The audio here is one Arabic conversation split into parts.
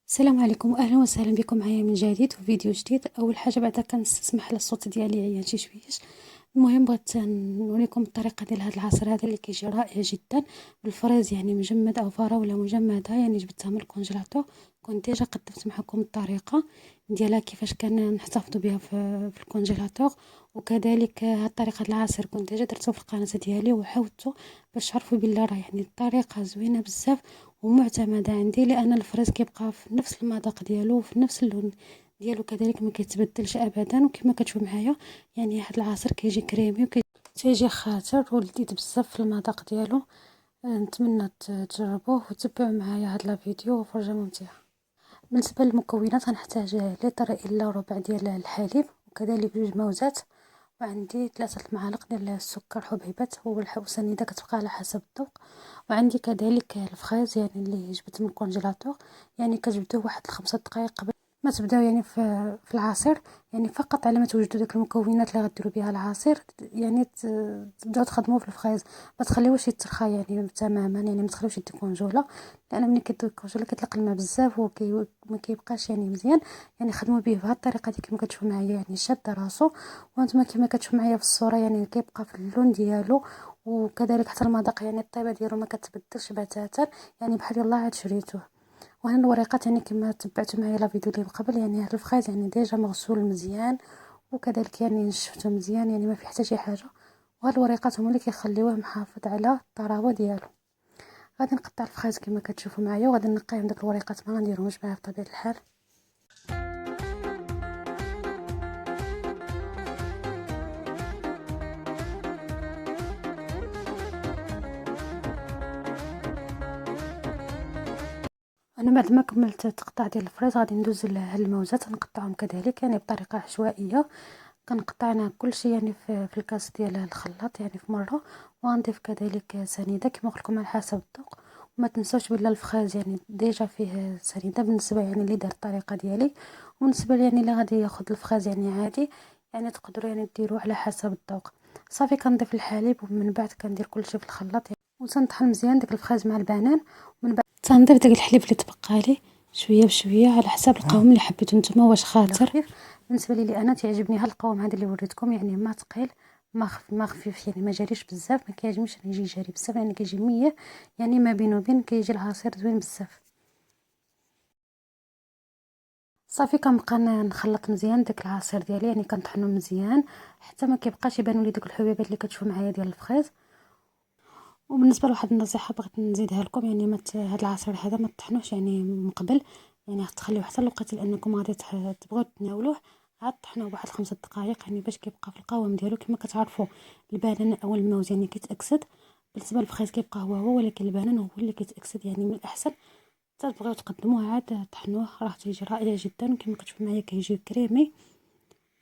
السلام عليكم واهلا وسهلا بكم معايا من جديد في فيديو جديد. اول حاجه بعدا كنسمح للصوت ديالي عيان شي شويش. المهم بغيت نوريكم الطريقه ديال هذا العصير هذا اللي كيجي رائع جدا بالفريز، يعني مجمد او فراوله مجمده، يعني جبتها من الكونجيلاتور. كنت ديجا قدمت معكم الطريقه ديالها كيفاش كنحتفظوا بها في الكونجيلاتور، وكذلك هاد الطريقه ديال العصير كنت ديجا درتو في القناه ديالي وحاولته باش تعرفوا بالله راه يعني الطريقه زوينه بزاف ومعتمده عندي، لان الفريز كيبقى في نفس المذاق ديالو وفي نفس اللون ديالو، كذلك ما كيتبدلش ابدا. وكما كتشوفوا معايا يعني هذا العصير كيجي كريمي وكيجي خاطر ولذيذ بزاف في المذاق ديالو. نتمنى تجربوه وتبعوا معايا هذا الفيديو، فرجه ممتعه. بالنسبه للمكونات غنحتاج لتر الا ربع ديال الحليب، وكذلك جوج موزات، وعندي 3 المعالق ديال السكر حبيبات وسنيده كتبقى على حسب الذوق، وعندي كذلك الفخيز يعني اللي جبت من الكونجيلاتور، يعني كتبداو واحد 5 دقائق قبل ما تبداو يعني في العصير، يعني فقط على ما توجدوا ديك المكونات اللي غديروا بها العصير، يعني تبداو تخدموا في الفخيز، ما تخليوش يترخى يعني تماما، يعني ما تخليوش يديكونجولا، لان ملي كيديكونجولا كيطلق الماء بزاف وما كيبقاش يعني مزيان. يعني خدموا به بهذه الطريقه دي كما كتشوفوا معايا، يعني شاد راسو وانتم كما كتشوفوا معايا في الصوره، يعني كيبقى في اللون ديالو، وكذلك حتى المذاق يعني الطيبه ديالو ما كتبدلش بتاتا، يعني بحال يلاه عاد شريتوه. وهنا الوريقات يعني كما تبعتوا معايا لا فيديو اللي من قبل، يعني هذا الفخيز يعني ديجا مغسول مزيان وكذلك يعني نشفته مزيان، يعني ما في حتى شي حاجه، وهاد الوريقات هما اللي كيخليوه محافظ على الطراوه ديالو. غادي نقطع الفخيز كما كتشوفوا معايا، وغادي نقيهم داك الوريقات ما غنديرهمش معايا بطبيعه الحال. انا بعد ما كملت التقطيع ديال الفريز غادي ندوز لهاد الموزات نقطعهم كذلك يعني بطريقه عشوائيه. كنقطع انا كلشي يعني في الكاس ديال الخلاط يعني في مره، وغنضيف كذلك سنيده كما قلت لكم على حسب الذوق. وما تنسوش بلا الفخاز يعني ديجا فيه سنيده بالنسبه يعني اللي دار الطريقه ديالي، وبالنسبه لي يعني اللي غادي ياخذ الفخاز يعني عادي، يعني تقدروا يعني ديروه على حسب الذوق. صافي كنضيف الحليب ومن بعد كندير كلشي في الخلاط يعني، وتنطحن مزيان داك الفخاز مع البنان، ومن بعد تنضيف داك الحليب اللي تبقى لي شويه بشويه على حسب القوام اللي حبيتو نتوما، واش خاطر بالنسبه لي انا تعجبني هاد القوام هذا اللي وريتكم، يعني ما ثقيل ما خفيف، يعني ما جاريش بزاف، ما كيعجبنيش يجي جاري بزاف، يعني كيجي ميه، يعني ما بين وبين كيجي العصير زوين بزاف. صافي كنبقى نخلط مزيان داك العصير ديالي، يعني كنطحنو مزيان حتى ما كيبقاش يبانوا لي دوك الحبيبات اللي كتشوفوا معايا ديال الفخيز. وبالنسبه لواحد النصيحه بغيت نزيدها لكم، يعني هاد العصير هذا ما تطحنوش يعني من قبل، يعني تخليوه حتى لوقت لانكم غادي تبغيو تناولوه، عاد طحنوه بواحد 5 دقائق يعني باش كيبقى في القوام ديالو. كما كتعرفوا البنان او الموز يعني كيتاكسد، بالنسبه للفخيز كيبقى هو ولكن البنان هو اللي كيتاكسد، يعني من الاحسن حتى تبغيو تقدموه عاد طحنوه راه تيجي رائع جدا. وكما كتشوفوا معايا كيجي كريمي،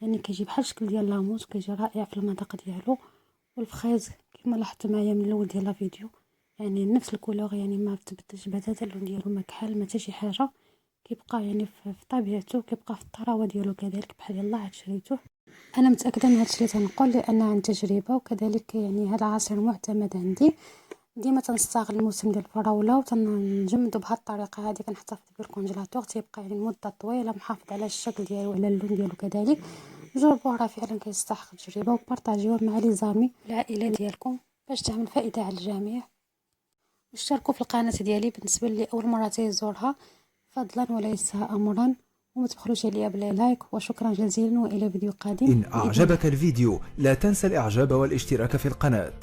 يعني كيجي بحال الشكل ديال لاموس، كيجي رائع في المذاق ديالو. والفخيز كما لاحظتوا معايا من الاول ديال الفيديو يعني نفس الكولور، يعني ما تبدلش بتاتا، اللون ديالو ما كحل ما حتى شي حاجه، كيبقى يعني في طبيعته، كيبقى في الطراوه ديالو كذلك بحال يلاه عاد شريتوه. انا متاكده من هادشي اللي تنقول لان عن تجربه، وكذلك يعني هذا العصير معتمد عندي، ديما تنستغل الموسم ديال الفراوله وتنجمدو بهاد الطريقه هذه، كنحتفظ بالكونجيلاتور تيبقى يعني مده طويله محافظ على الشكل ديالو وعلى اللون ديالو كذلك. جربوه راه فعلا كيستحق التجربه، وبارطاجيوه مع لي زامي العائله ديالكم باش تعمل فائده على الجميع. واشتركوا في القناه ديالي بالنسبه لي اول مره تيزورها، فضلا وليس امرا، وما تبخلوش عليا بلا لايك. وشكرا جزيلا والى فيديو قادم إن باذن الله. أعجبك الفيديو لا تنسى الإعجاب والاشتراك في القناة.